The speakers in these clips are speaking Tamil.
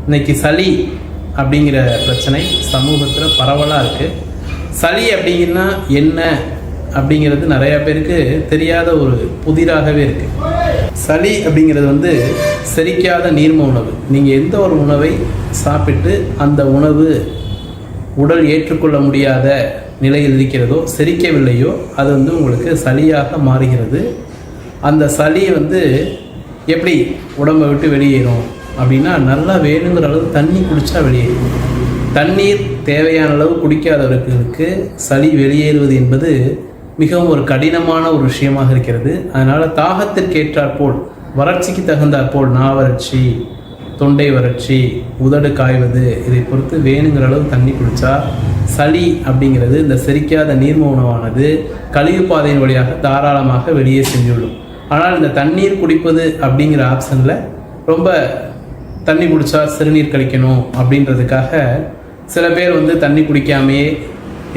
இன்னைக்கு சளி அப்படிங்கிற பிரச்சனை சமூகத்தில் பரவலாக இருக்குது. சளி அப்படிங்கன்னா என்ன அப்படிங்கிறது நிறையா பேருக்கு தெரியாத ஒரு புதிராகவே இருக்குது. சளி அப்படிங்கிறது செரிக்காத நீர்ம உணவு. நீங்கள் எந்த ஒரு உணவை சாப்பிட்டு அந்த உணவு உடல் ஏற்றுக்கொள்ள முடியாத நிலையில் இருக்கிறதோ, செரிக்கவில்லையோ, அது உங்களுக்கு சளியாக மாறுகிறது. அந்த சளி எப்படி உடம்பை விட்டு வெளியேறும் அப்படின்னா, நல்லா வேணுங்கிற அளவு தண்ணி குடித்தா வெளியேறும். தண்ணீர் தேவையான அளவு குடிக்காதவர்களுக்கு சளி வெளியேறுவது என்பது மிகவும் ஒரு கடினமான ஒரு விஷயமாக இருக்கிறது. அதனால் தாகத்திற்கேற்றாற்போல், வறட்சிக்கு தகுந்தாற்போல், நாவறட்சி, தொண்டை வறட்சி, உதடு காய்வது, இதை பொறுத்து வேணுங்கிற அளவு தண்ணி குடித்தா சளி அப்படிங்கிறது, இந்த செரிக்காத நீர்ம உணவானது கழிவு பாதையின் வழியாக தாராளமாக வெளியே செஞ்சுவிடும். ஆனால் இந்த தண்ணீர் குடிப்பது அப்படிங்கிற ஆப்ஷனில் ரொம்ப தண்ணி குடித்தா சிறுநீர் கழிக்கணும் அப்படின்றதுக்காக சில பேர் தண்ணி குடிக்காமையே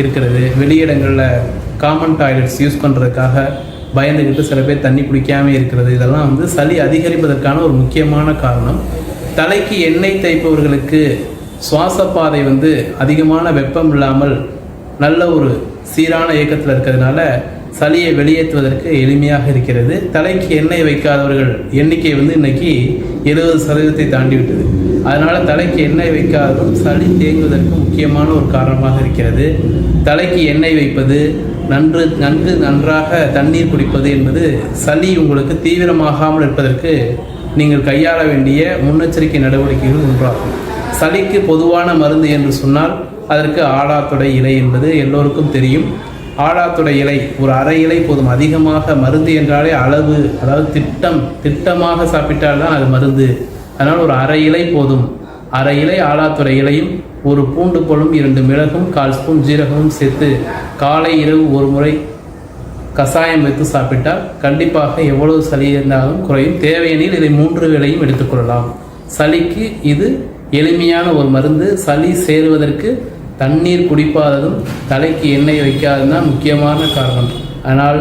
இருக்கிறது. வெளியிடங்களில் காமன் டாய்லெட்ஸ் யூஸ் பண்ணுறதுக்காக பயந்துக்கிட்டு சில பேர் தண்ணி குடிக்காமல் இருக்கிறது. இதெல்லாம் சளி அதிகரிப்பதற்கான ஒரு முக்கியமான காரணம். தலைக்கு எண்ணெய் தேய்ப்பவர்களுக்கு சுவாசப்பாதை அதிகமான வெப்பம் இல்லாமல் நல்ல ஒரு சீரான இயக்கத்தில் இருக்கிறதுனால சளியை வெளியேற்றுவதற்கு எளிமையாக இருக்கிறது. தலைக்கு எண்ணெய் வைக்காதவர்கள் எண்ணிக்கை இன்னைக்கு 70% தாண்டி விட்டது. அதனால் தலைக்கு எண்ணெய் வைக்காததும் சளி தேங்குவதற்கு முக்கியமான ஒரு காரணமாக இருக்கிறது. தலைக்கு எண்ணெய் வைப்பது, நன்றாக தண்ணீர் குடிப்பது என்பது சளி உங்களுக்கு தீவிரமாகாமல் இருப்பதற்கு நீங்கள் கையாள வேண்டிய முன்னெச்சரிக்கை நடவடிக்கைகள் ஒன்றாகும். சளிக்கு பொதுவான மருந்து என்று சொன்னால் அதற்கு ஆடாத்தொடை இலை என்பது எல்லோருக்கும் தெரியும். ஆடாத்தொடை இலை ஒரு அரை இலை போதும். அதிகமாக மருந்து என்றாலே அளவு, அதாவது திட்டமாக சாப்பிட்டால்தான் அது மருந்து. அதனால் ஒரு அரை இலை போதும். அரை இலை ஆடாத்தொடை இலையும், ஒரு பூண்டு பழும், 2 மிளகும், 1/4 ஸ்பூன் ஜீரகமும் சேர்த்து காலை இரவு ஒரு முறை கஷாயம் வைத்து சாப்பிட்டால் கண்டிப்பாக எவ்வளவு சளி இருந்தாலும் குறையும். தேவையெனில் இதை 3 வேளையும் எடுத்துக்கொள்ளலாம். சளிக்கு இது எளிமையான ஒரு மருந்து. சளி சேருவதற்கு தண்ணீர் குடிப்பாததும் தலைக்கு எண்ணெய் வைக்காததும் தான் முக்கியமான காரணம். ஆனால்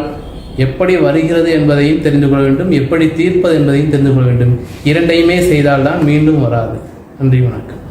எப்படி வருகிறது என்பதையும் தெரிந்து கொள்ள வேண்டும், எப்படி தீர்ப்பது என்பதையும் தெரிந்து கொள்ள வேண்டும். இரண்டையுமே செய்தால்தான் மீண்டும் வராது. நன்றி, வணக்கம்.